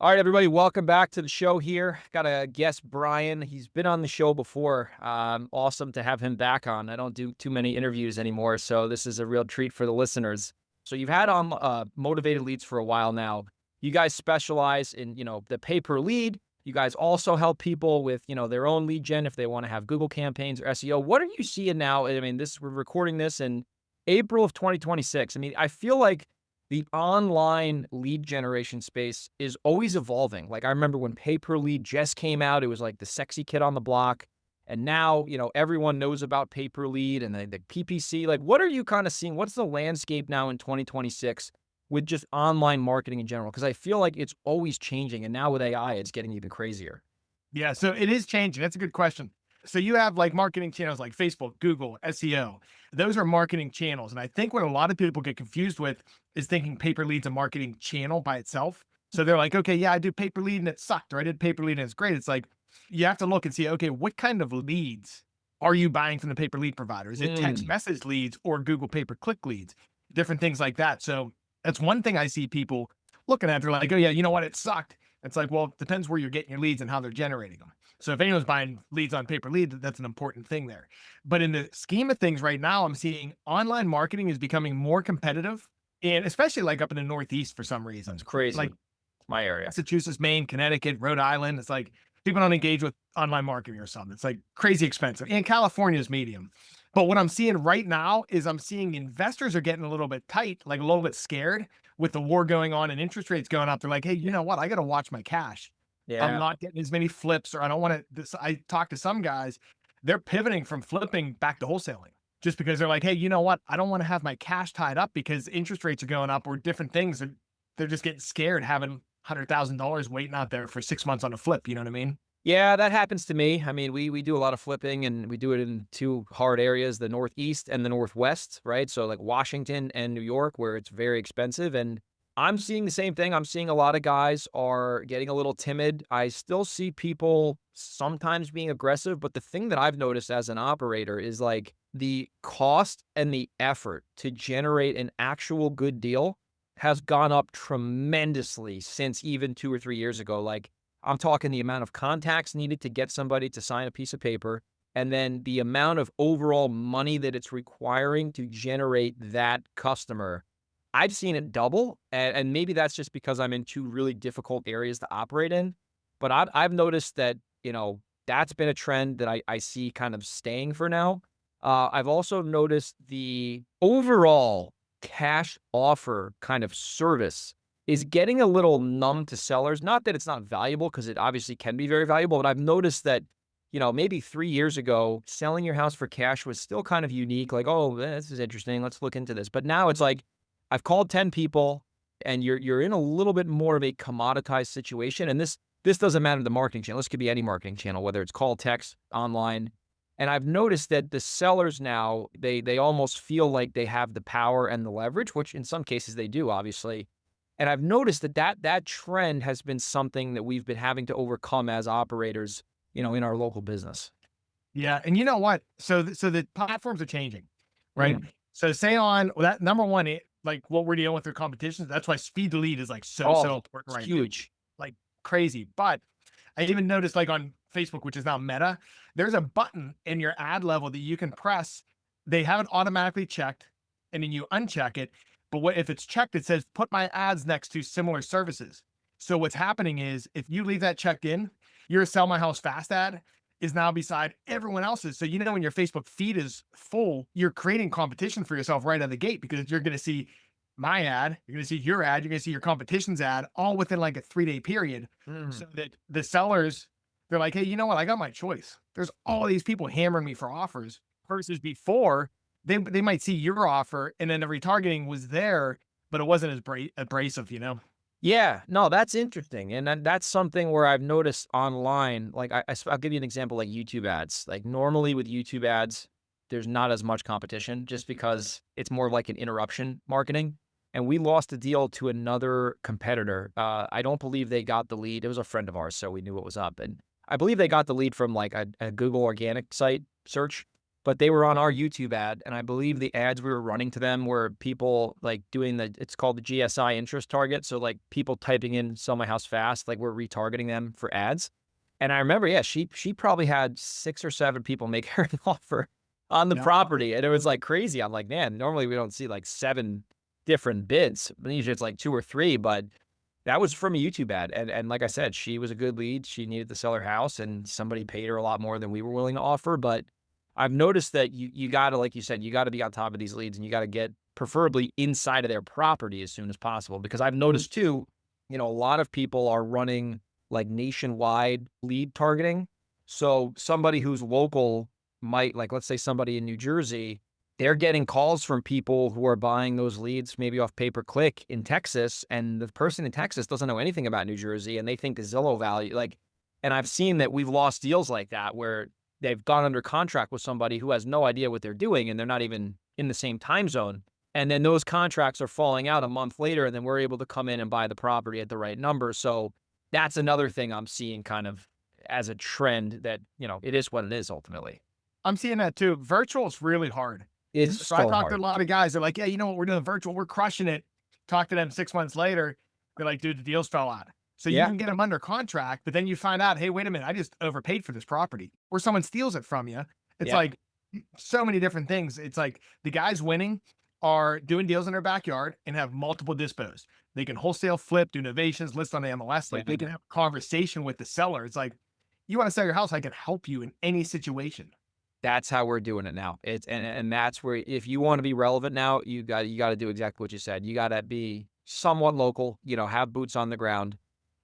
All right, everybody, welcome back to the show here. Got a guest, Brian. He's been on the show before. Awesome to have him back on. I don't do too many interviews anymore, so this is a real treat for the listeners. So you've had on Motivated Leads for a while now. You guys specialize in, the pay per lead. You guys also help people with, their own lead gen if they want to have Google campaigns or SEO. What are you seeing now? I mean, we're recording this in April of 2026. I mean, I feel like the online lead generation space is always evolving. Like I remember when pay per lead just came out, it was like the sexy kid on the block. And now, everyone knows about pay per lead and the PPC. Like, what are you kind of seeing? What's the landscape now in 2026 with just online marketing in general? Because I feel like it's always changing. And now with AI, it's getting even crazier. Yeah, so it is changing. That's a good question. So you have like marketing channels like Facebook, Google, SEO. Those are marketing channels. And I think what a lot of people get confused with is thinking pay per lead's a marketing channel by itself. So they're like, okay, yeah, I do pay per lead and it sucked, or I did pay per lead and it's great. It's like you have to look and see, okay, what kind of leads are you buying from the pay per lead provider? Is it text Mm. message leads or Google pay per click leads? Different things like that. So that's one thing I see people looking at. They're like, oh yeah, you know what? It sucked. It's like, well, it depends where you're getting your leads and how they're generating them. So if anyone's buying leads on pay per lead, that's an important thing there. But in the scheme of things right now, I'm seeing online marketing is becoming more competitive, and especially like up in the Northeast for some That's reason, crazy. like It's my area. Massachusetts, Maine, Connecticut, Rhode Island. It's like people don't engage with online marketing or something. It's like crazy expensive. And California is medium. But what I'm seeing right now is I'm seeing investors are getting a little bit tight, like a little bit scared with the war going on and interest rates going up. They're like, hey, you know what? I got to watch my cash. I'm Yeah. not getting as many flips, or I don't want to. I talked to some guys, they're pivoting from flipping back to wholesaling just because they're like, hey, you know what? I don't want to have my cash tied up because interest rates are going up or different things. They're just getting scared having $100,000 waiting out there for 6 months on a flip. You know what I mean? Yeah, that happens to me. I mean, we do a lot of flipping and we do it in two hard areas, the Northeast and the Northwest, right? So like Washington and New York, where it's very expensive. And I'm seeing the same thing. I'm seeing a lot of guys are getting a little timid. I still see people sometimes being aggressive, but the thing that I've noticed as an operator is like the cost and the effort to generate an actual good deal has gone up tremendously since even 2 or 3 years ago. Like I'm talking the amount of contacts needed to get somebody to sign a piece of paper, and then the amount of overall money that it's requiring to generate that customer. I've seen it double, and maybe that's just because I'm in two really difficult areas to operate in. But I've noticed that, that's been a trend that I see kind of staying for now. I've also noticed the overall cash offer kind of service is getting a little numb to sellers. Not that it's not valuable, because it obviously can be very valuable, but I've noticed that, maybe 3 years ago, selling your house for cash was still kind of unique, like, "Oh, this is interesting, let's look into this." But now it's like, I've called 10 people, and you're in a little bit more of a commoditized situation, and this doesn't matter the marketing channel. This could be any marketing channel, whether it's call, text, online, and I've noticed that the sellers now, they almost feel like they have the power and the leverage, which in some cases they do, obviously, and I've noticed that trend has been something that we've been having to overcome as operators, in our local business. Yeah. And you know what? So the platforms are changing, right? Mm. So say on well, that number one, like what we're dealing with their competitions. That's why speed to lead is like Oh, so important it's right now, huge. like crazy. But I even noticed like on Facebook, which is now Meta, there's a button in your ad level that you can press. They have it automatically checked, and then you uncheck it. But what if it's checked? It says put my ads next to similar services. So what's happening is if you leave that checked in, your sell my house fast ad is now beside everyone else's. So when your Facebook feed is full, you're creating competition for yourself right out of the gate because you're going to see my ad, you're going to see your ad, you're going to see your competition's ad all within like a 3-day period Mm. so that the sellers, they're like, hey, you know what? I got my choice. There's all these people hammering me for offers versus before they might see your offer and then the retargeting was there, but it wasn't as abrasive. Yeah, no, that's interesting, and then that's something where I've noticed online, like, I'll give you an example, like YouTube ads. Like, normally with YouTube ads, there's not as much competition just because it's more like an interruption marketing, and we lost a deal to another competitor. I don't believe they got the lead. It was a friend of ours, so we knew what was up, and I believe they got the lead from, like, a Google organic site search, but they were on our YouTube ad, and I believe the ads we were running to them were people, like, doing it's called the GSI interest target, so, like, people typing in "sell my house fast," like, we're retargeting them for ads, and I remember, yeah, she probably had 6 or 7 people make her an offer on the Yeah. property, and it was, like, crazy. I'm like, "Man, normally we don't see, like, 7 different bids, but usually it's, like, 2 or 3," but that was from a YouTube ad, and like I said, she was a good lead, she needed to sell her house, and somebody paid her a lot more than we were willing to offer, but I've noticed that you gotta, like you said, you gotta be on top of these leads, and you gotta get preferably inside of their property as soon as possible, because I've Mm. noticed too, a lot of people are running, like, nationwide lead targeting. So, somebody who's local might, like, let's say somebody in New Jersey, they're getting calls from people who are buying those leads maybe off pay per click in Texas, and the person in Texas doesn't know anything about New Jersey, and they think the Zillow value, like, and I've seen that we've lost deals like that where they've gone under contract with somebody who has no idea what they're doing, and they're not even in the same time zone. And then those contracts are falling out a month later, and then we're able to come in and buy the property at the right number. So that's another thing I'm seeing kind of as a trend that, it is what it is ultimately. I'm seeing that too. Virtual is really hard. It's So I so talked to a hard. lot of guys. They're like, "Yeah, you know what? We're doing virtual. We're crushing it." Talk to them 6 months later. They're like, "Dude, the deals fell out." So you Yeah. can get them under contract, but then you find out, "Hey, wait a minute, I just overpaid for this property," or someone steals it from you. It's Yeah. like so many different things. It's like the guys winning are doing deals in their backyard and have multiple dispos. They can wholesale flip, do novations, list on the MLS. Yeah. Like they can have a conversation with the seller. It's like, you want to sell your house, I can help you in any situation. That's how we're doing it now. It's and that's where if you wanna be relevant now, you gotta do exactly what you said. You gotta be somewhat local, have boots on the ground,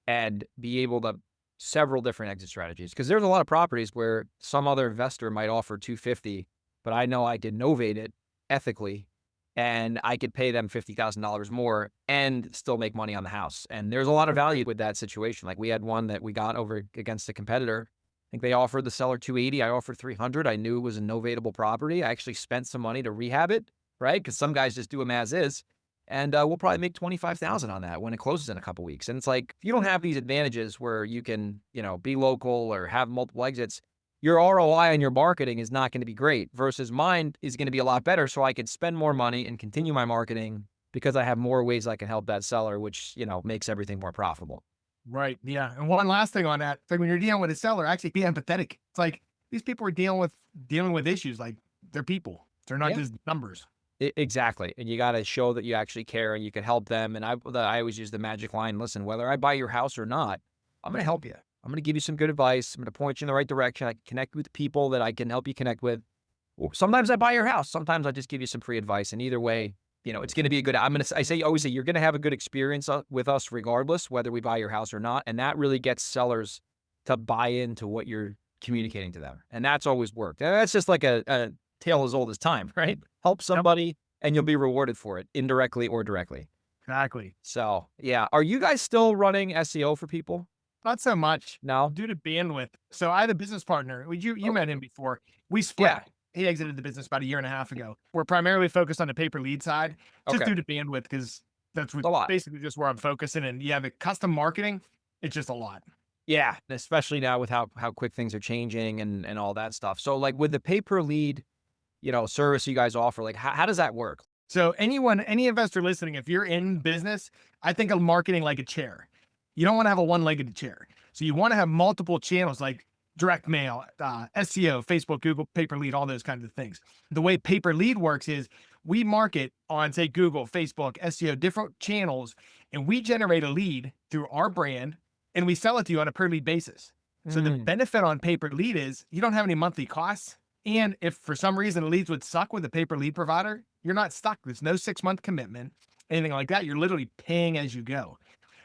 and be able to several different exit strategies. Because there's a lot of properties where some other investor might offer 250, but I know I can novate it ethically, and I could pay them $50,000 more and still make money on the house, and there's a lot of value with that situation. Like, we had one that we got over against a competitor. I think they offered the seller 280, I offered 300. I knew it was a novatable property. I actually spent some money to rehab it, right? Because some guys just do them as is, and, we'll probably make 25,000 on that when it closes in a couple weeks. And it's like, if you don't have these advantages where you can, be local or have multiple exits, your ROI on your marketing is not gonna be great versus mine is gonna be a lot better, so I could spend more money and continue my marketing because I have more ways I can help that seller, which, makes everything more profitable. Right. Yeah. And one last thing on that, it's like when you're dealing with a seller, actually be empathetic. It's like these people are dealing with issues. Like they're people. They're not Yeah. just numbers. Exactly, and you gotta show that you actually care and you can help them, and I always use the magic line, "Listen, whether I buy your house or not, I'm gonna help you. I'm gonna give you some good advice. I'm gonna point you in the right direction. I can connect with people that I can help you connect with. Or sometimes I buy your house. Sometimes I just give you some free advice, and either way, it's gonna be a good I say always say, "You're gonna have a good experience, with us regardless, whether we buy your house or not," and that really gets sellers to buy into what you're communicating to them, and that's always worked. And that's just like a tale as old as time, right? Help Yep. somebody, and you'll be rewarded for it, indirectly or directly. Exactly. So, yeah. Are you guys still running SEO for people? Not so much No? due to bandwidth. So I had a business partner. You Oh, met him before. We split. yeah. He exited the business about a year and a half ago. We're primarily focused on the pay per lead side, just Okay. due to bandwidth, because that's It's what a lot. basically just where I'm focusing. And yeah, the custom marketing, it's just a lot. Yeah, especially now with how quick things are changing and all that stuff. So, like, with the pay-per-lead, service you guys offer, like, how does that work? So any investor listening, if you're in business, I think of marketing like a chair. You don't want to have a one-legged chair. So you want to have multiple channels like direct mail, SEO, Facebook, Google, pay per lead, all those kinds of things. The way pay per lead works is we market on, say, Google, Facebook, SEO, different channels, and we generate a lead through our brand and we sell it to you on a per lead basis. So the Mm, benefit on pay per lead is you don't have any monthly costs. And if for some reason leads would suck with a pay per lead provider, you're not stuck. There's no 6 month commitment, anything like that. You're literally paying as you go.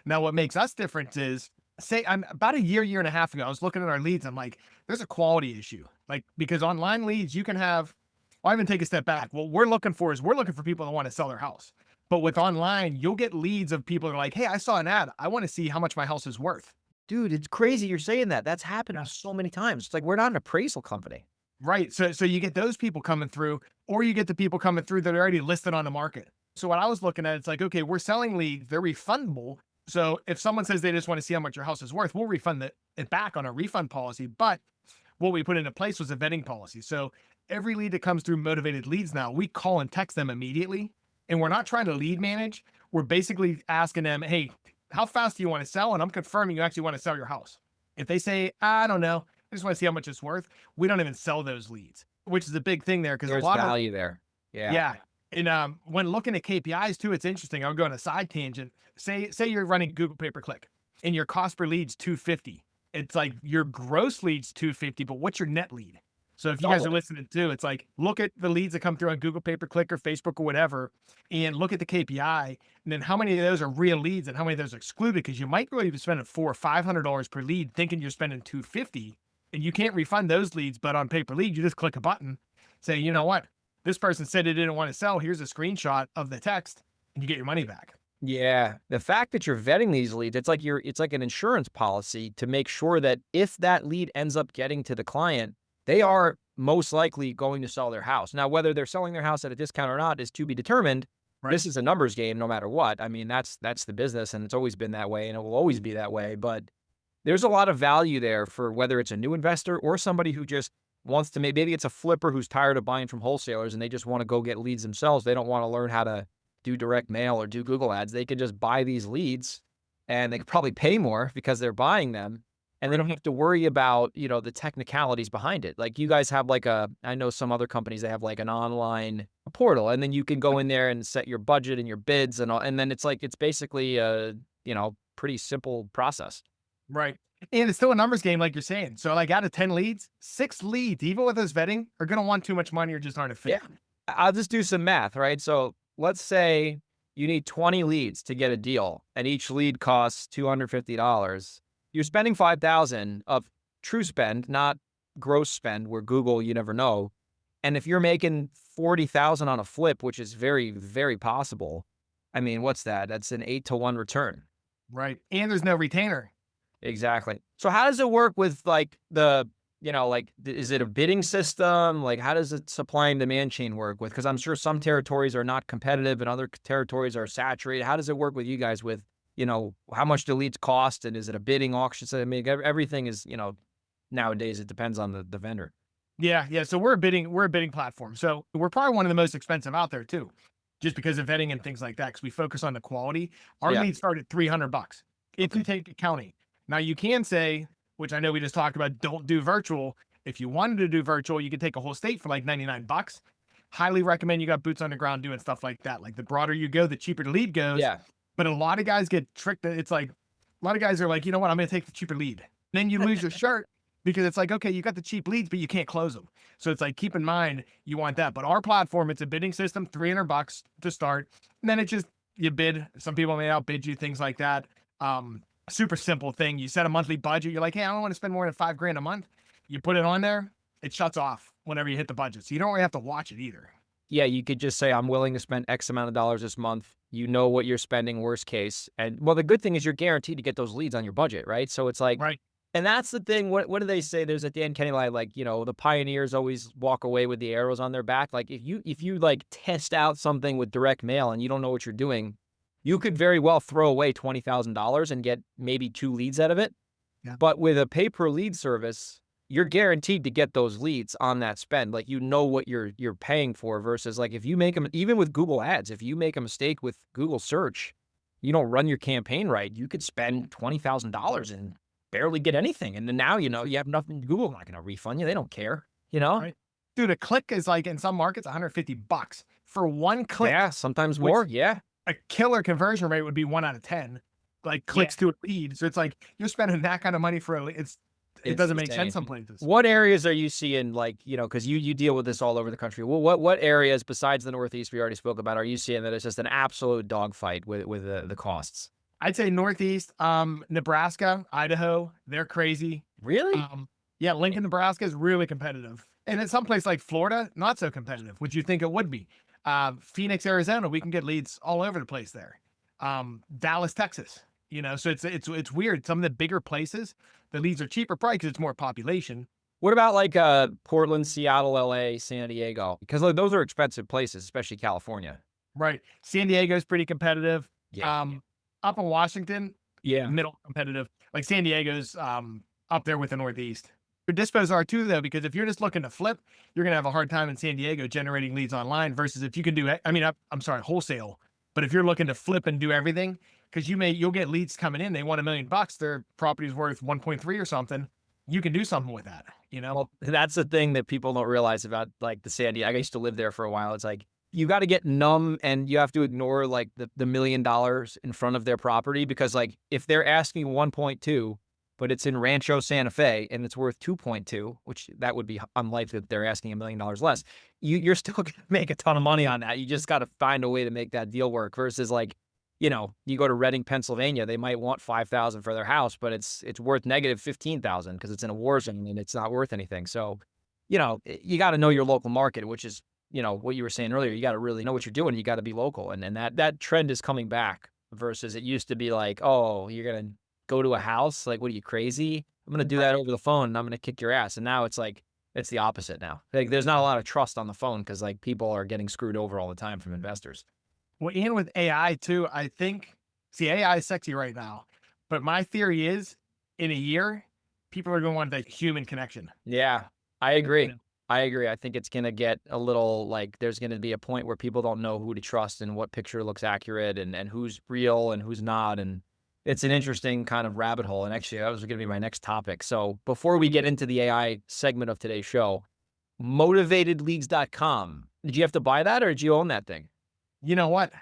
Now, what makes us different is, say, I'm about a year and a half ago, I was looking at our leads. I'm like, there's a quality issue. Like, because online leads, you can have, well, I even take a step back. What we're looking for people that want to sell their house. But with online, you'll get leads of people that are like, hey, I saw an ad. I want to see how much my house is worth. dude, it's crazy you're saying that. That's happened Yeah. so many times. It's like we're not an appraisal company. Right. So you get those people coming through, or you get the people coming through that are already listed on the market. So what I was looking at, it's like, okay, we're selling leads, they're refundable. So if someone says they just want to see how much your house is worth, we'll refund it back on a refund policy. But what we put into place was a vetting policy. So every lead that comes through Motivated Leads now, we call and text them immediately. And we're not trying to lead manage. We're basically asking them, hey, how fast do you want to sell? And I'm confirming you actually want to sell your house. If they say, I don't know, I just want to see how much it's worth, we don't even sell those leads, which is a big thing there because a There's lot of, value there. Yeah. yeah. And when looking at KPIs too, it's interesting. I'll go on a side tangent. Say you're running Google pay per click and your cost per lead's 250. It's like your gross lead's 250, but what's your net lead? So if you guys Double are it. listening too, it's like look at the leads that come through on Google pay per click or Facebook or whatever, and look at the KPI, and then how many of those are real leads and how many of those are excluded because you might really be spending $400 or $500 per lead, thinking you're spending 250, and you can't refund those leads. But on pay per lead, you just click a button, say, you know what, this person said they didn't want to sell. Here's a screenshot of the text, and you get your money back. Yeah. The fact that you're vetting these leads, it's like an insurance policy to make sure that if that lead ends up getting to the client, they are most likely going to sell their house. Now, whether they're selling their house at a discount or not is to be determined. Right. This is a numbers game no matter what. I mean, that's the business and it's always been that way and it will always be that way. But there's a lot of value there for whether it's a new investor or somebody who just wants to maybe it's a flipper who's tired of buying from wholesalers and they just want to go get leads themselves. They don't want to learn how to do direct mail or do Google ads. They could just buy these leads and they could probably pay more because they're buying them and they don't have to worry about, the technicalities behind it. Like you guys have I know some other companies, they have like an online portal and then you can go in there and set your budget and your bids and all. And then it's basically pretty simple process. Right. And it's still a numbers game, like you're saying. So, like, out of 10 leads, 6 leads, even with us vetting, are going to want too much money or just aren't a Yeah. fit. I'll just do some math, right? So let's say you need 20 leads to get a deal and each lead costs $250. You're spending 5,000 of true spend, not gross spend where Google, you never know. And if you're making 40,000 on a flip, which is very, very possible. I mean, what's that? That's an 8-to-1 return. Right. And there's no retainer. Exactly. So how does it work with is it a bidding system? Like, how does the supply and demand chain work with? Because I'm sure some territories are not competitive and other territories are saturated. How does it work with you guys with, how much do leads cost and is it a bidding auction? So, I mean, everything is, nowadays it depends on the vendor. Yeah. Yeah. So we're a bidding platform. So we're probably one of the most expensive out there too, just because of vetting and things like that. Cause we focus on the quality. Our Yeah. leads start at $300 if you take accounting. Now you can say, which I know we just talked about, don't do virtual. If you wanted to do virtual, you could take a whole state for like $99. Highly recommend you got boots on the ground doing stuff like that. Like the broader you go, the cheaper the lead goes. Yeah. But a lot of guys get tricked. It's like a lot of guys are like, you know what, I'm going to take the cheaper lead. Then you lose your shirt because it's like, okay, you got the cheap leads, but you can't close them. So it's like, keep in mind you want that. But our platform, it's a bidding system, $300 to start. And then it just, you bid. Some people may outbid you, things like that. Super simple thing. You set a monthly budget. You're like, hey, I don't want to spend more than $5,000 a month. You put it on there, it shuts off whenever you hit the budget. So you don't really have to watch it either. Yeah, you could just say, I'm willing to spend X amount of dollars this month. You know what you're spending, worst case. And well, the good thing is you're guaranteed to get those leads on your budget, right? So it's like, Right. and that's the thing. What do they say? There's a Dan Kenny line, like, the pioneers always walk away with the arrows on their back. Like if you like test out something with direct mail and you don't know what you're doing, you could very well throw away $20,000 and get maybe 2 leads out of it. Yeah. But with a pay per lead service, you're guaranteed to get those leads on that spend. Like, what you're paying for versus like if you make them, even with Google ads, if you make a mistake with Google search, you don't run your campaign right, you could spend $20,000 and barely get anything. And then now, you have nothing. Google's not going to refund you. They don't care, Right. Dude, a click is like in some markets, $150 for one click. Yeah, sometimes more. Which Yeah. a killer conversion rate would be 1 out of 10, like clicks to a lead. So it's like you're spending that kind of money for a lead. It It's doesn't make insane. sense some places. What areas are you seeing, like, because you deal with this all over the country. Well, what areas besides the Northeast we already spoke about are you seeing that it's just an absolute dogfight with the costs? I'd say Northeast, Nebraska, Idaho, they're crazy. Really? Yeah, Lincoln, Nebraska is really competitive. And in some place like Florida, not so competitive, which you think it would be. Phoenix, Arizona, we can get leads all over the place there. Dallas, Texas, so it's weird. Some of the bigger places, the leads are cheaper probably because it's more population. What about like Portland, Seattle, LA, San Diego? Because like, those are expensive places, especially California. Right. San Diego's pretty competitive. Yeah. Up in Washington, Yeah. middle competitive. Like San Diego's up there with the Northeast. Your dispos are too, though, because if you're just looking to flip, you're going to have a hard time in San Diego generating leads online versus if you can do, I mean, I'm sorry, wholesale. But if you're looking to flip and do everything, because you'll get leads coming in, they want $1 million, their property's worth 1.3 or something. You can do something with that, you know? Well, that's the thing that people don't realize about, like, the San Diego. I used to live there for a while. It's like, you gotta get numb and you have to ignore, like, the $1 million in front of their property because, like, if they're asking 1.2, but it's in Rancho Santa Fe and it's worth 2.2, which that would be unlikely that they're asking $1 million less, you're still gonna make a ton of money on that. You just gotta find a way to make that deal work versus, like, you go to Reading, Pennsylvania, they might want 5,000 for their house, but it's worth negative 15,000 because it's in a war zone and it's not worth anything. So, you got to know your local market, which is, what you were saying earlier. You got to really know what you're doing. You got to be local, and that trend is coming back versus it used to be like, oh, you're gonna go to a house, like, what are you crazy? I'm gonna do that Right. over the phone and I'm gonna kick your ass. And now it's like it's the opposite now. Like, there's not a lot of trust on the phone because like people are getting screwed over all the time from investors. Well, and with AI too, I think, see, AI is sexy right now, but my theory is in a year, people are going to want that human connection. Yeah, I You agree. know, I agree. I think it's gonna get a little like there's gonna be a point where people don't know who to trust and what picture looks accurate and who's real and who's not. And it's an interesting kind of rabbit hole. And actually, that was gonna be my next topic. So before we get into the AI segment of today's show, motivatedleads.com. Did you have to buy that or did you own that thing? you know what?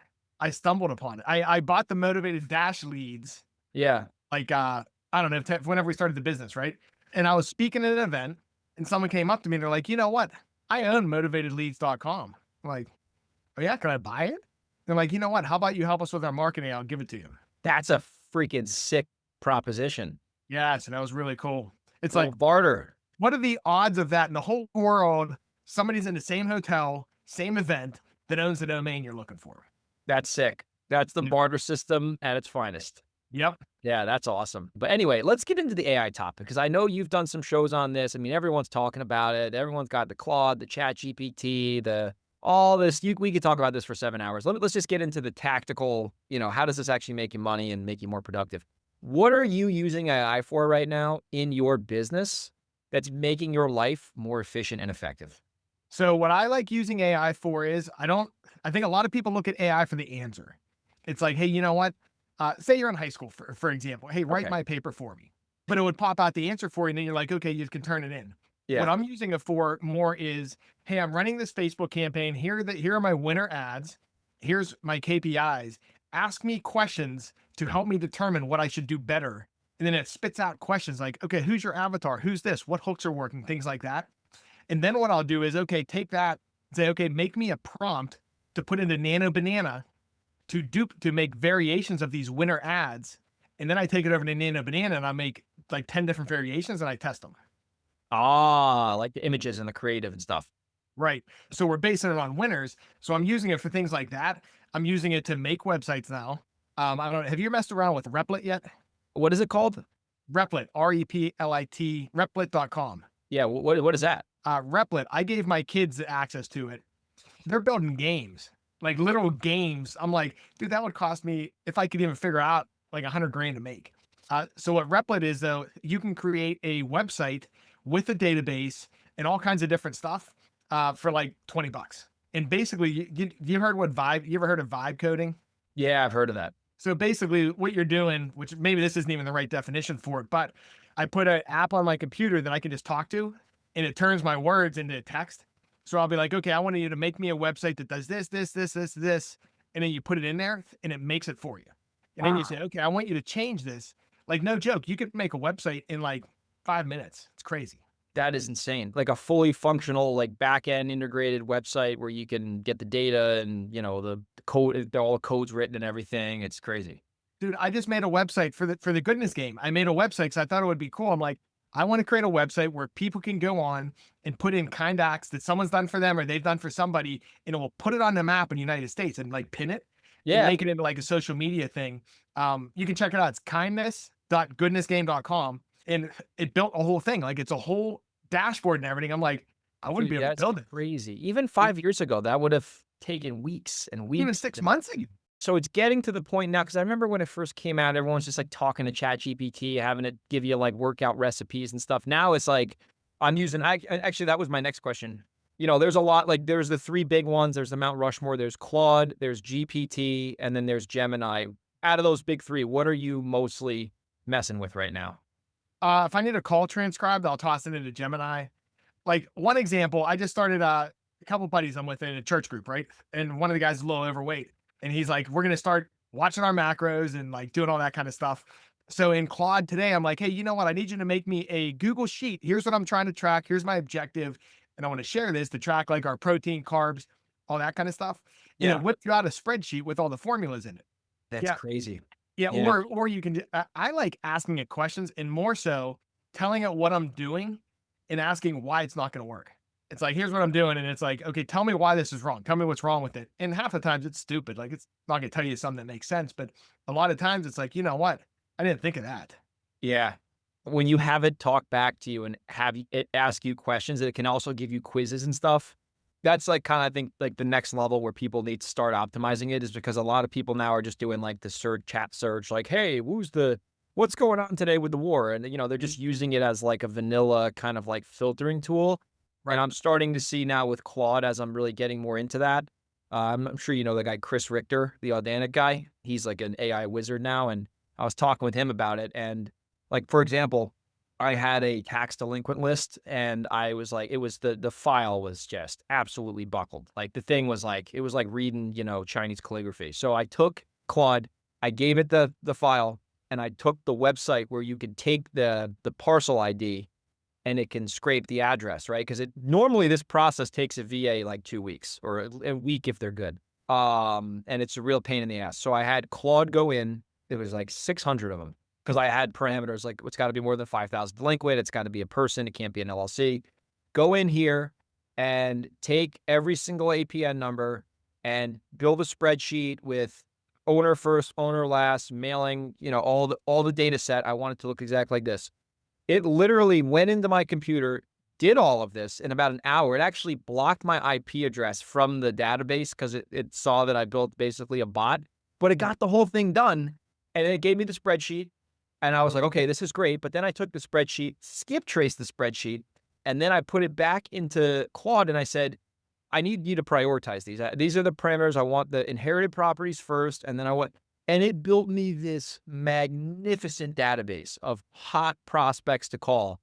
I stumbled upon it. I bought the motivated dash leads Yeah. like, I don't know, whenever we started the business, right? And I was speaking at an event and someone came up to me and they're like, you know what? I own motivatedleads.com. I'm like, oh yeah, can I buy it? They're like, you know what? How about you help us with our marketing? I'll give it to you. That's a freaking sick proposition. Yes. And that was really cool. It's Little like, barter. what are the odds of that in the whole world? Somebody's in the same hotel, same event that owns the domain you're looking for. That's sick. That's the Yep. barter system at its finest. Yep. Yeah, that's awesome. But anyway, let's get into the AI topic because I know you've done some shows on this. I mean, everyone's talking about it. Everyone's got the Claude, the Chat GPT, the all this. We could talk about this for 7 hours. Let's just get into the tactical. How does this actually make you money and make you more productive? What are you using AI for right now in your business that's making your life more efficient and effective? So what I like using AI for is I think a lot of people look at AI for the answer. It's like, hey, you know what? Say you're in high school, for example. Hey, write Okay. my paper for me. But it would pop out the answer for you, and then you're like, okay, you can turn it in. What Yeah. I'm using it for more is, hey, I'm running this Facebook campaign. Here are my winner ads. Here's my KPIs. Ask me questions to help me determine what I should do better. And then it spits out questions like, okay, who's your avatar? Who's this? What hooks are working? Things like that. And then what I'll do is, okay, take that, say, okay, make me a prompt to put into Nano Banana to make variations of these winner ads. And then I take it over to Nano Banana and I make like 10 different variations and I test them. Ah, like the images and the creative and stuff. Right. So we're basing it on winners. So I'm using it for things like that. I'm using it to make websites now. I don't know. Have you messed around with Replit yet? What is it called? Replit, Replit, replit.com. Yeah. What is that? Replit, I gave my kids access to it. They're building games, like literal games. I'm like, dude, that would cost me, if I could even figure out, like 100 grand to make. So what Replit is though, you can create a website with a database and all kinds of different stuff for like 20 bucks. And basically, you heard what Vibe, you ever heard of Vibe coding? Yeah, I've heard of that. So basically, what you're doing, which maybe this isn't even the right definition for it, but I put an app on my computer that I can just talk to, and it turns my words into text. So I'll be like, okay, I want you to make me a website that does this, and then you put it in there, and it makes it for you. And then you say, Wow. okay, I want you to change this. Like no joke, you could make a website in like 5 minutes. It's crazy. That is insane. Like a fully functional, like back end integrated website where you can get the data and the code, all the codes written and everything. It's crazy. Dude, I just made a website for the goodness game. I made a website because I thought it would be cool. I'm like, I want to create a website where people can go on and put in kind acts that someone's done for them or they've done for somebody, and it will put it on the map in the United States and like pin it and Yeah. make it into like a social media thing. You can check it out. It's kindness.goodnessgame.com. And it built a whole thing. Like it's a whole dashboard and everything. I'm like, I wouldn't Dude, be able to that's build it. crazy. Even 5 years ago, that would have taken weeks and Even weeks. 6 months ago. So it's getting to the point now because I remember when it first came out, everyone's just like talking to Chat GPT, having it give you like workout recipes and stuff. Now it's like I'm using actually, that was my next question. There's a lot, like, there's the 3 big ones, there's the Mount Rushmore, there's Claude, there's GPT, and then there's Gemini. Out of those big 3, what are you mostly messing with right now? If I need a call transcribed, I'll toss it into Gemini. Like one example, I just started a couple buddies I'm with in a church group, right? And one of the guys is a little overweight, and he's like, "We're gonna start watching our macros and like doing all that kind of stuff." So in Claude today, I'm like, "Hey, you know what? I need you to make me a Google sheet. Here's what I'm trying to track. Here's my objective, and I want to share this to track like our protein, carbs, all that kind of stuff." And Yeah, it whipped you out a spreadsheet with all the formulas in it. that's Yeah, crazy. yeah, Yeah. or you can I like asking it questions and more so telling it what I'm doing and asking why it's not gonna work. It's like, "Here's what I'm doing," and it's like, "Okay, tell me why this is wrong. Tell me what's wrong with it." And half the times it's stupid, like, it's not gonna tell you something that makes sense, but a lot of times it's like, "You know what? I didn't think of that." Yeah. When you have it talk back to you and have it ask you questions, it can also give you quizzes and stuff. That's like kind of, I think, like the next level where people need to start optimizing it, is because a lot of people now are just doing like the search, chat search, like, hey, what's going on today with the war? And, they're just using it as like a vanilla kind of like filtering tool. And Right. I'm starting to see now with Claude, as I'm really getting more into that. I'm sure you know the guy, Chris Richter, the Audanic guy. He's like an AI wizard now. And I was talking with him about it. And like, for example, I had a tax delinquent list, and I was like, it was the file was just absolutely buckled. Like, the thing was like, it was like reading, Chinese calligraphy. So I took Claude, I gave it the file, and I took the website where you could take the parcel ID and it can scrape the address, right? Because it normally, this process takes a VA like 2 weeks or a week if they're good. And it's a real pain in the ass. So I had Claude go in. It was like 600 of them, because I had parameters like, it's got to be more than 5,000 delinquent. It's got to be a person. It can't be an LLC. Go in here and take every single APN number and build a spreadsheet with owner first, owner last, mailing, all the data set. I want it to look exactly like this. It literally went into my computer, did all of this in about an hour. It actually blocked my IP address from the database because it saw that I built basically a bot, but it got the whole thing done. And it gave me the spreadsheet. And I was like, okay, this is great. But then I took the spreadsheet, skip traced the spreadsheet, and then I put it back into Claude and I said, I need you to prioritize these. These are the parameters. I want the inherited properties first, and then and it built me this magnificent database of hot prospects to call.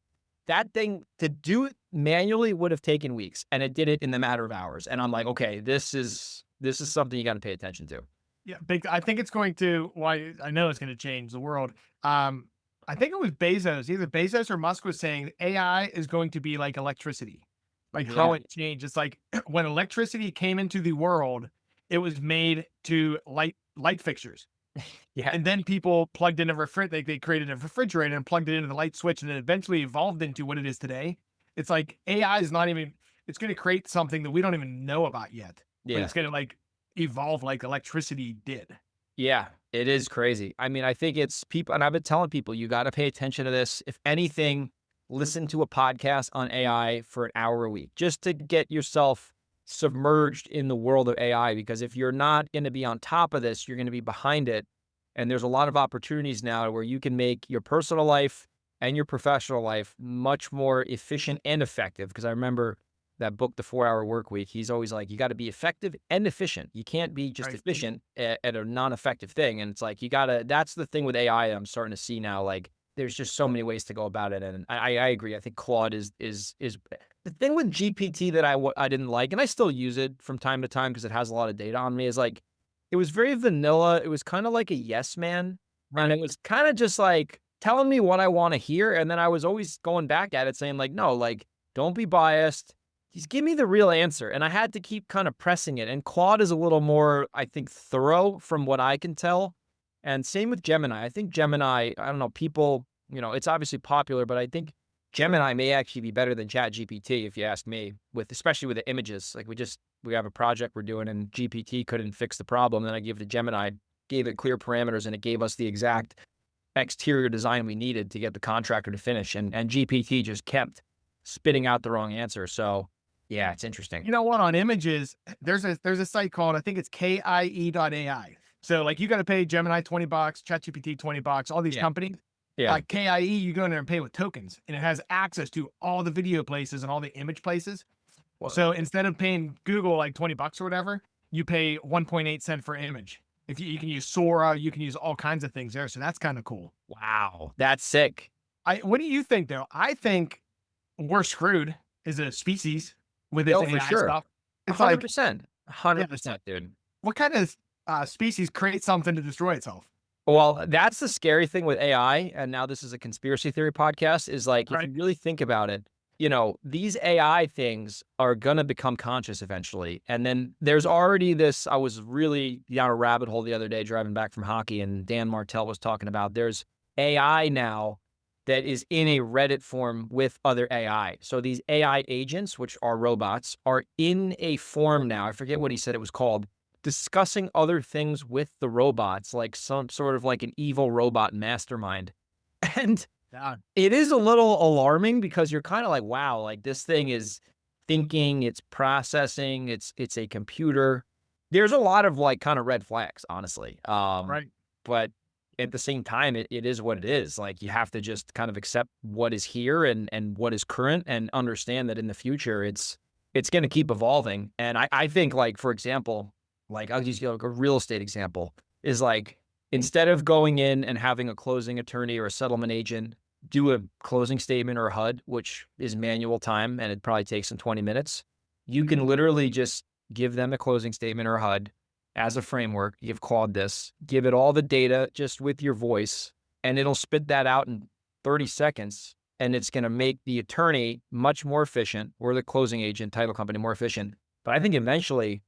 That thing, to do it manually, would have taken weeks, and it did it in the matter of hours. And I'm like, okay, this is something you got to pay attention to. Yeah, big I think it's going to why I know it's gonna change the world. I think it was Bezos, either Bezos or Musk was saying AI is going to be like electricity. Like how Yeah, it changed. It's like when electricity came into the world, it was made to light fixtures. yeah, And then people plugged in a they created a refrigerator and plugged it into the light switch, and it eventually evolved into what it is today. It's like AI is not even it's gonna create something that we don't even know about yet, but yeah. it's gonna like evolve like electricity did. Yeah, it is crazy. I mean, I think it's people, and I've been telling people, you got to pay attention to this. If anything, listen to a podcast on AI for an hour a week, just to get yourself submerged in the world of AI. Because if you're not going to be on top of this, you're going to be behind it. And there's a lot of opportunities now where you can make your personal life and your professional life much more efficient and effective. Because I remember that book, The 4 Hour Work Week, he's always like, you got to be effective and efficient. You can't be just Right. efficient at a non-effective thing. And it's like, that's the thing with AI I'm starting to see now. Like, there's just so many ways to go about it. And I agree. I think Claude is the thing with GPT that I didn't like, and I still use it from time to time because it has a lot of data on me, is like, it was very vanilla. It was kind of like a yes man. And Right. it was kind of just like telling me what I want to hear. And then I was always going back at it saying, like, no, like, don't be biased, just give me the real answer. And I had to keep kind of pressing it. And Claude is a little more, I think, thorough from what I can tell. And same with Gemini. I think Gemini, I don't know, people, it's obviously popular, but I think Gemini may actually be better than Chat GPT, if you ask me, especially with the images. Like, we have a project we're doing, and GPT couldn't fix the problem. Then I gave it to Gemini, gave it clear parameters, and it gave us the exact exterior design we needed to get the contractor to finish. And GPT just kept spitting out the wrong answer. So yeah, it's interesting. You know what? On images, there's a site called, I think it's KIE.ai. So like you got to pay Gemini $20, ChatGPT $20, all these Yeah. companies. Yeah. Like KIE, you go in there and pay with tokens, and it has access to all the video places and all the image places. Whoa. So instead of paying Google like 20 bucks or whatever, you pay 1.8 cent for image. If you can use Sora, you can use all kinds of things there. So that's kind of cool. Wow. That's sick. What do you think though? I think we're screwed as a species with this Oh, for AI sure. stuff. It's like, 100%. yeah, it's 100%, dude. what kind of species creates something to destroy itself? Well, that's the scary thing with AI, and now this is a conspiracy theory podcast, is like, if Right. you really think about it, these AI things are gonna become conscious eventually. And then there's already this. I was really down a rabbit hole the other day driving back from hockey, and Dan Martell was talking about there's AI now that is in a Reddit form with other AI. So these AI agents, which are robots, are in a form now. I forget what he said it was called, discussing other things with the robots, like some sort of like an evil robot mastermind. And Yeah. it is a little alarming because you're kind of like, wow, like this thing is thinking, it's processing, it's a computer. There's a lot of like kind of red flags, honestly. Right. But at the same time, it is what it is. Like you have to just kind of accept what is here and what is current and understand that in the future it's gonna keep evolving. And I think like, for example, like I'll just give like a real estate example, is like instead of going in and having a closing attorney or a settlement agent do a closing statement or a HUD, which is manual time and it probably takes them 20 minutes, you can literally just give them a closing statement or a HUD as a framework. You've called this, give it all the data just with your voice, and it'll spit that out in 30 seconds. And it's going to make the attorney much more efficient or the closing agent, title company more efficient. But I think eventually,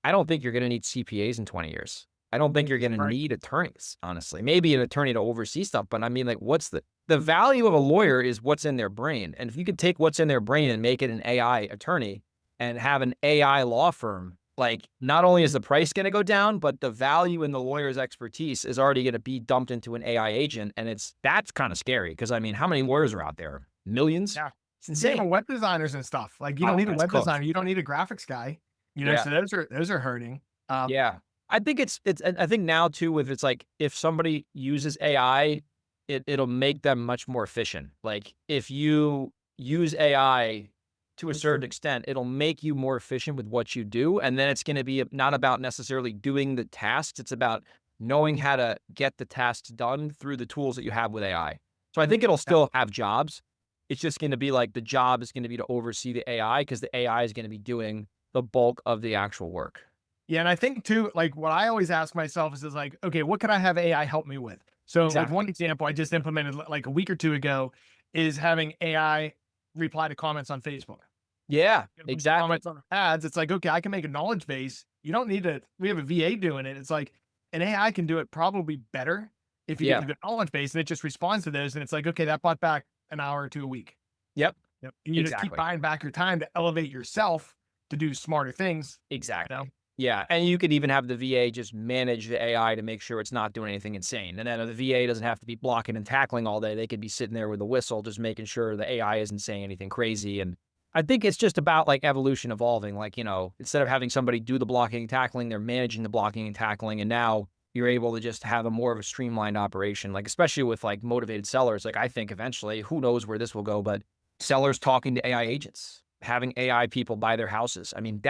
I don't think you're going to need CPAs in 20 years. I don't think you're going to Right. need attorneys, honestly. Maybe an attorney to oversee stuff, but I mean, like, what's the value of a lawyer is what's in their brain. And if you could take what's in their brain and make it an AI attorney and have an AI law firm, like, not only is the price going to go down, but the value in the lawyer's expertise is already going to be dumped into an AI agent. And that's kind of scary because I mean, how many lawyers are out there? Millions? Yeah. It's Even insane. web designers and stuff. Like you don't Oh, need a that's web cooked. designer. You don't need a graphics guy. Yeah. So those are hurting. Um, Yeah. I think it's and I think now too with it's like if somebody uses AI, it'll make them much more efficient. Like if you use AI to a certain extent, it'll make you more efficient with what you do. And then it's going to be not about necessarily doing the tasks. It's about knowing how to get the tasks done through the tools that you have with AI. So I think it'll yeah. still have jobs. It's just going to be like the job is going to be to oversee the AI because the AI is going to be doing the bulk of the actual work. Yeah, and I think too, like what I always ask myself is like, okay, what can I have AI help me with? So, like Exactly. one example I just implemented like a week or two ago is having AI reply to comments on Facebook. Yeah, Get a bunch of exactly. comments on ads. It's like, okay, I can make a knowledge base. You don't need to. We have a VA doing it. It's like an AI can do it probably better if you get Yeah, a good knowledge base, and it just responds to those. And it's like, okay, that bought back an hour or two a week. yep, Yep. And you just keep exactly, buying back your time to elevate yourself to do smarter things. You know, exactly. Yeah, and you could even have the VA just manage the AI to make sure it's not doing anything insane, and then the VA doesn't have to be blocking and tackling all day. They could be sitting there with a whistle just making sure the AI isn't saying anything crazy, and I think it's just about, like, evolution evolving, like, instead of having somebody do the blocking and tackling, they're managing the blocking and tackling, and now you're able to just have a more of a streamlined operation, like, especially with, like, motivated sellers, like, I think eventually, who knows where this will go, but sellers talking to AI agents, having AI people buy their houses. I mean,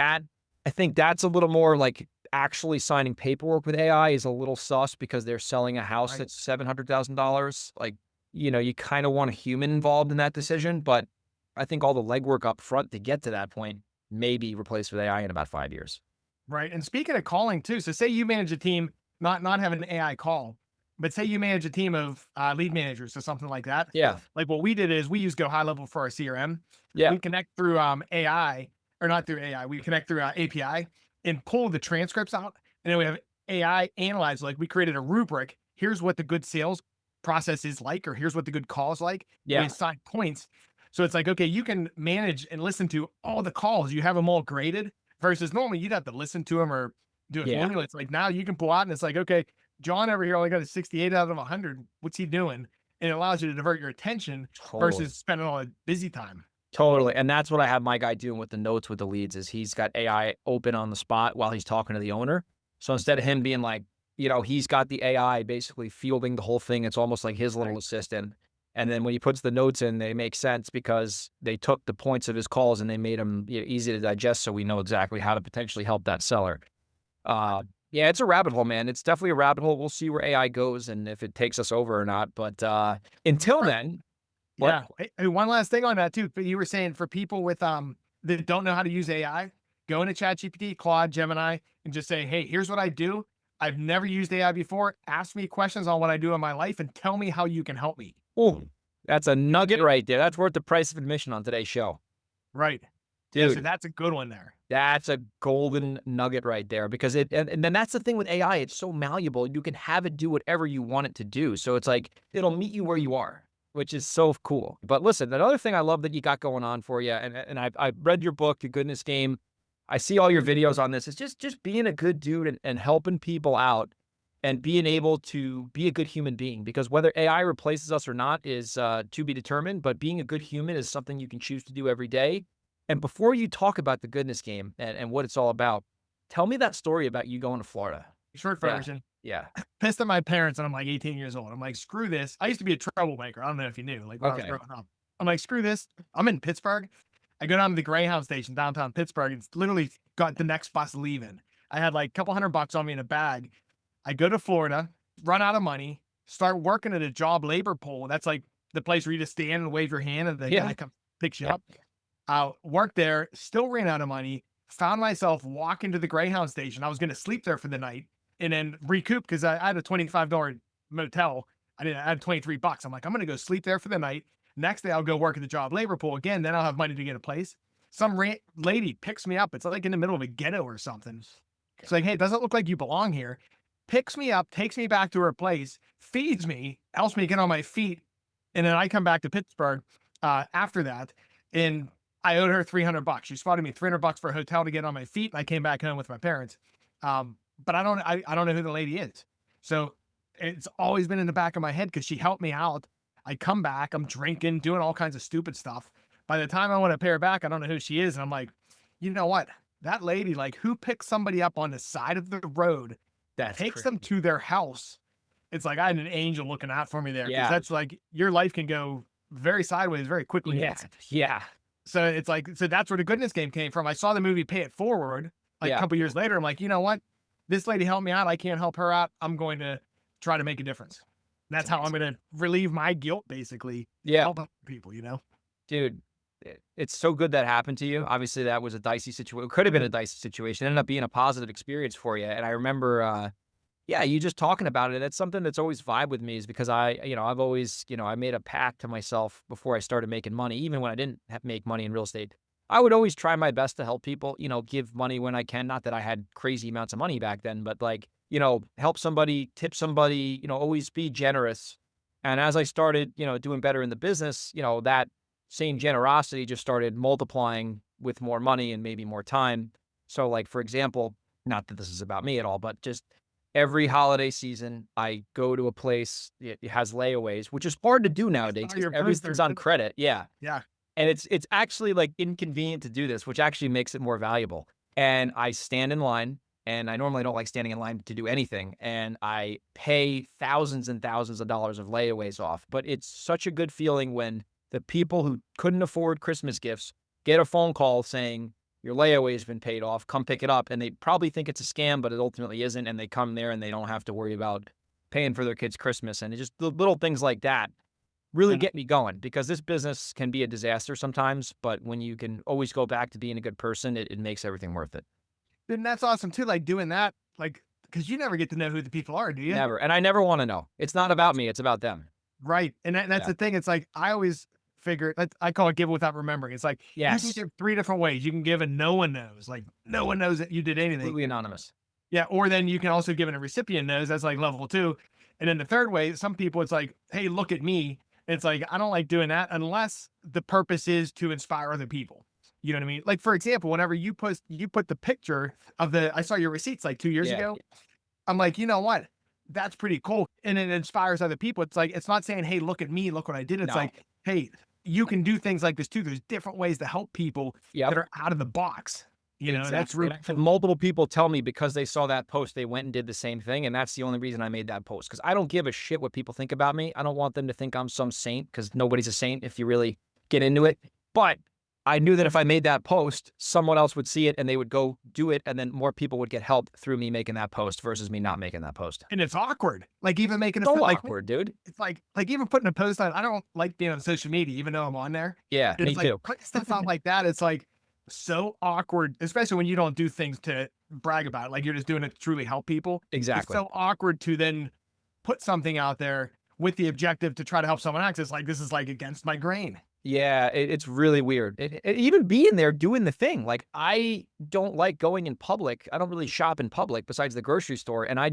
I think that's a little more like actually signing paperwork with AI is a little sus because they're selling a house right? that's $700,000. Like, you kind of want a human involved in that decision, but I think all the legwork up front to get to that point may be replaced with AI in about 5 years. Right. And speaking of calling too, so say you manage a team, not having an AI call, but say you manage a team of lead managers or something like that. Yeah. Like what we did is we use Go High Level for our CRM. Yeah. We connect through AI or not through AI. We connect through API and pull the transcripts out, and then we have AI analyze. Like we created a rubric. Here's what the good sales process is like, or here's what the good call is like. And we Yeah. assign points. So it's like, okay, you can manage and listen to all the calls. You have them all graded versus normally you'd have to listen to them or do it Yeah. manually. It's like now you can pull out and it's like, okay, John over here only got a 68 out of 100. What's he doing? And it allows you to divert your attention Totally. versus spending all the busy time. Totally, and that's what I have my guy doing with the notes with the leads is he's got AI open on the spot while he's talking to the owner. So instead of him being like, he's got the AI basically fielding the whole thing. It's almost like his little Right. assistant. And then when he puts the notes in, they make sense because they took the points of his calls and they made them easy to digest so we know exactly how to potentially help that seller. Yeah, it's a rabbit hole, man. It's definitely a rabbit hole. We'll see where AI goes and if it takes us over or not. But until Right. then, what? Yeah. Hey, one last thing on that too. But you were saying for people with that don't know how to use AI, go into ChatGPT, Claude, Gemini, and just say, "Hey, here's what I do. I've never used AI before. Ask me questions on what I do in my life and tell me how you can help me." Oh, that's a nugget right there. That's worth the price of admission on today's show. Right. Yeah. So Dude, that's a good one there. that's a golden nugget right there because and then that's the thing with AI. It's so malleable. You can have it do whatever you want it to do. So it's like it'll meet you where you are, which is so cool. But listen, another thing I love that you got going on for you, and I've read your book, The Goodness Game. I see all your videos on this. It's just being a good dude and helping people out and being able to be a good human being because whether AI replaces us or not is to be determined. But being a good human is something you can choose to do every day. And before you talk about the goodness game and what it's all about, tell me that story about you going to Florida. Short Yeah. version. Yeah. Pissed at my parents and I'm like 18 years old. I'm like, screw this. I used to be a troublemaker. I don't know if you knew, like when I was Okay. growing up. I'm like, screw this. I'm in Pittsburgh. I go down to the Greyhound station downtown Pittsburgh. It's literally got the next bus leaving. I had like a couple $100 on me in a bag. I go to Florida, run out of money, start working at a job labor pool. That's like the place where you just stand and wave your hand and the Yeah. guy comes picks you up. Worked there, still ran out of money, found myself walking to the Greyhound station. I was going to sleep there for the night and then recoup because I had a $25 motel. I had 23 bucks. I'm like, I'm going to go sleep there for the night. Next day, I'll go work at the job labor pool again. Then I'll have money to get a place. Some lady picks me up. It's like in the middle of a ghetto or something. It's like, hey, it doesn't look like you belong here. Picks me up, takes me back to her place, feeds me, helps me get on my feet. And then I come back to Pittsburgh after that. And I owed her 300 bucks. She spotted me 300 bucks for a hotel to get on my feet. And I came back home with my parents. But I don't know who the lady is. So it's always been in the back of my head because she helped me out. I come back, I'm drinking, doing all kinds of stupid stuff. By the time I want to pay her back, I don't know who she is. And I'm like, you know what? That lady, like, who picks somebody up on the side of the road, That's takes them crazy. to their house? It's like I had an angel looking out for me there because Yeah. that's like your life can go very sideways very quickly. Yeah. Yeah. So it's like, so that's where the goodness game came from. I saw the movie Pay It Forward like a Yeah. couple years later. I'm like, you know what? This lady helped me out. I can't help her out. I'm going to try to make a difference. It's That's how I'm amazing. going to relieve my guilt, basically. Yeah. Help other people, you know? Dude, it's so good that happened to you. Obviously, that was a dicey situation. Could have been a dicey situation. It ended up being a positive experience for you. And I remember, yeah, you just talking about it. That's something that's always vibe with me is because I've always, I made a pact to myself before I started making money, even when I didn't make money in real estate. I would always try my best to help people, give money when I can. Not that I had crazy amounts of money back then, but like, help somebody, tip somebody, always be generous. And as I started, doing better in the business, that same generosity just started multiplying with more money and maybe more time. So, like, for example, not that this is about me at all, but just every holiday season, I go to a place, it has layaways, which is hard to do I nowadays saw because your everything's poster. on credit. Yeah. Yeah. And it's actually, like, inconvenient to do this, which actually makes it more valuable. And I stand in line, and I normally don't like standing in line to do anything, and I pay thousands and thousands of dollars of layaways off. But it's such a good feeling when the people who couldn't afford Christmas gifts get a phone call saying, "Your layaway's been paid off, come pick it up." And they probably think it's a scam, but it ultimately isn't, and they come there and they don't have to worry about paying for their kids' Christmas. And it's just the little things like that really And get me going because this business can be a disaster sometimes, but when you can always go back to being a good person, it makes everything worth it. then that's awesome too. Like doing that, like, because you never get to know who the people are, do you? Never. And I never want to know. It's not about me, it's about them. Right. And that's Yeah. the thing. It's like I always figure I call it give without remembering. It's like you can Yes. give three different ways. You can give and no one knows. Like no one knows that you did anything. Completely anonymous. Yeah. Or then you can also give it a recipient knows. That's like level two. And then the third way, some people it's like, hey, look at me. It's like I don't like doing that unless the purpose is to inspire other people. You know what I mean? Like for example, whenever you put the picture of the I saw your receipts like 2 years Yeah. ago. I'm like, you know what? That's pretty cool. And it inspires other people. It's like, it's not saying, hey, look at me, look what I did. It's No. like, hey, you can do things like this too. There's different ways to help people Yep. that are out of the box. You know, that's Exactly, and really I've had cool. multiple people tell me because they saw that post, they went and did the same thing, and that's the only reason I made that post. Because I don't give a shit what people think about me. I don't want them to think I'm some saint, because nobody's a saint if you really get into it, but I knew that if I made that post, someone else would see it and they would go do it, and then more people would get help through me making that post versus me not making that post. And it's awkward. Like even making a So like awkward, dude. it's like even putting a post on. I don't like being on social media, even though I'm on there. Yeah, me It's like too. putting stuff out like that. It's like so awkward, especially when you don't do things to brag about it. Like you're just doing it to truly help people. It's Exactly. so awkward to then put something out there with the objective to try to help someone else. It's like this is like against my grain. Yeah, it's really weird. Even being there doing the thing, like, I don't like going in public. I don't really shop in public besides the grocery store, and I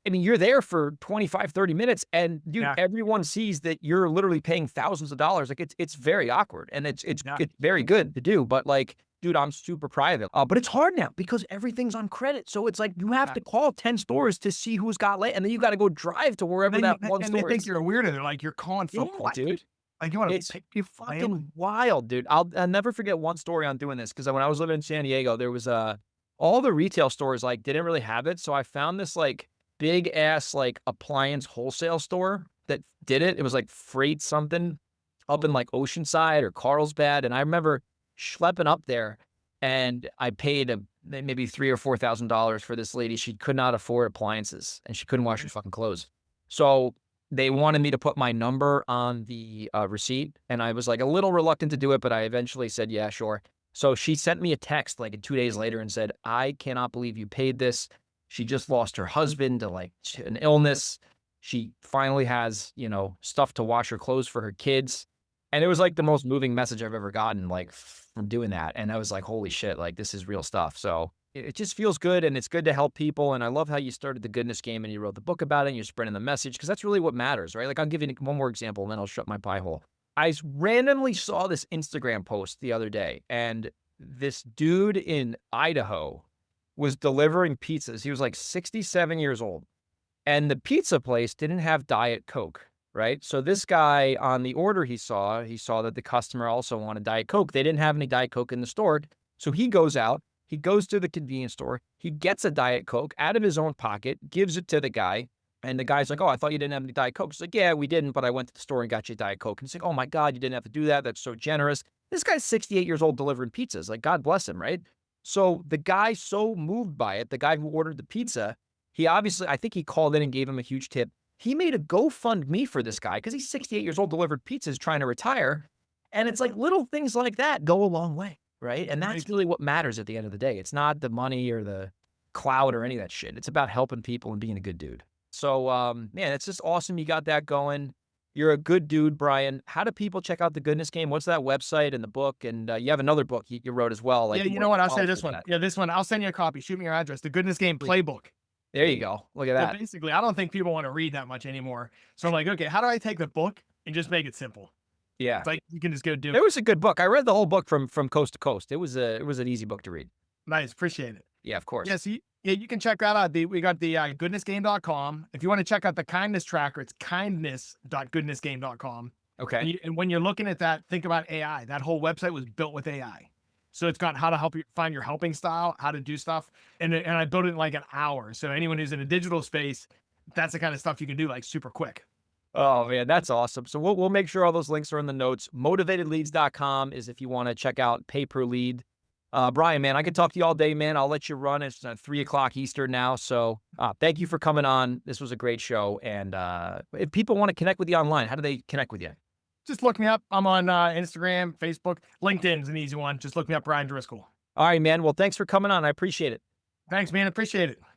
mean, you're there for 25, 30 minutes, and, dude, Yeah, everyone sees that you're literally paying thousands of dollars. Like, it's very awkward, and yeah, it's very good to do, but, like, dude, I'm super private. But it's hard now because everything's on credit, so it's like you have yeah. to call 10 stores to see who's got late, and then you gotta go drive to wherever that one And they store think is. you're a weirdo. They're like, you're calling Yeah, for what? dude. Like you want to It's pick you file? fucking wild, dude. I'll never forget one story on doing this, because when I was living in San Diego, there was, all the retail stores, like, didn't really have it, so I found this, like, big ass, like, appliance wholesale store that did it. It was, like, Freight something up in, like, Oceanside or Carlsbad, and I remember schlepping up there, and I paid maybe 3 or $4,000 for this lady. She could not afford appliances, and she couldn't wash her fucking clothes. So they wanted me to put my number on the, receipt, and I was, like, a little reluctant to do it, but I eventually said, "Yeah, sure." So she sent me a text, like, 2 days later and said, "I cannot believe you paid this. She just lost her husband to, like, an illness. She finally has, stuff to wash her clothes for her kids." And it was, like, the most moving message I've ever gotten, like, from doing that, and I was like, "Holy shit, like, this is real stuff." So it just feels good, and it's good to help people, and I love how you started the goodness game and you wrote the book about it and you're spreading the message, because that's really what matters, right? Like, I'll give you one more example and then I'll shut my pie hole. Randomly saw this Instagram post the other day, and this dude in Idaho was delivering pizzas. He was, like, 67 years old, and the pizza place didn't have Diet Coke, right? So this guy, on the order he saw that the customer also wanted Diet Coke. They didn't have any Diet Coke in the store. So he goes out, he goes to the convenience store, he gets a Diet Coke out of his own pocket, gives it to the guy. And the guy's like, "Oh, I thought you didn't have any Diet Coke." He's like, "Yeah, we didn't, but I went to the store and got you a Diet Coke." And he's like, "Oh my God, you didn't have to do that. That's so generous." This guy's 68 years old delivering pizzas. Like, God bless him, right? So the guy, so moved by it, the guy who ordered the pizza, he obviously, I think he called in and gave him a huge tip. He made a GoFundMe for this guy because he's 68 years old, delivered pizzas, trying to retire. And it's like little things like that go a long way, right? And that's Right. really what matters at the end of the day. It's not the money or the clout or any of that shit. It's about helping people and being a good dude. So, man, it's just awesome you got that going. You're a good dude, Bryan. How do people check out the Goodness Game? What's that website and the book? And you have another book you wrote as well, Yeah, like you more know what? I'll say follow this with one. that. Yeah, this one. I'll send you a copy. Shoot me your address. The Goodness Game Sweet. Playbook. There you go. Look at So that. basically, I don't think people want to read that much anymore. So I'm like, okay, how do I take the book and just make it simple? Yeah. It's like you can just go do It it. was a good book. I read the whole book from coast to coast. It was an easy book to read. Nice, appreciate it. Yeah, of course. Yes, yeah, you can check that out. We got the goodnessgame.com. If you want to check out the kindness tracker, it's kindness.goodnessgame.com. Okay. And when you're looking at that, think about AI. That whole website was built with AI. So it's got how to help you find your helping style, how to do stuff. And I built it in like an hour. So anyone who's in a digital space, that's the kind of stuff you can do like super quick. Oh man, that's awesome. So we'll make sure all those links are in the notes. Motivatedleads.com is if you want to check out pay per lead. Bryan, man, I could talk to you all day, man. I'll let you run. It's 3 o'clock Eastern now. So thank you for coming on. This was a great show. And if people want to connect with you online, how do they connect with you? Just look me up. I'm on Instagram, Facebook, LinkedIn's an easy one. Just look me up, Bryan Driscoll. All right, man. Well, thanks for coming on. I appreciate it. Thanks, man. Appreciate it.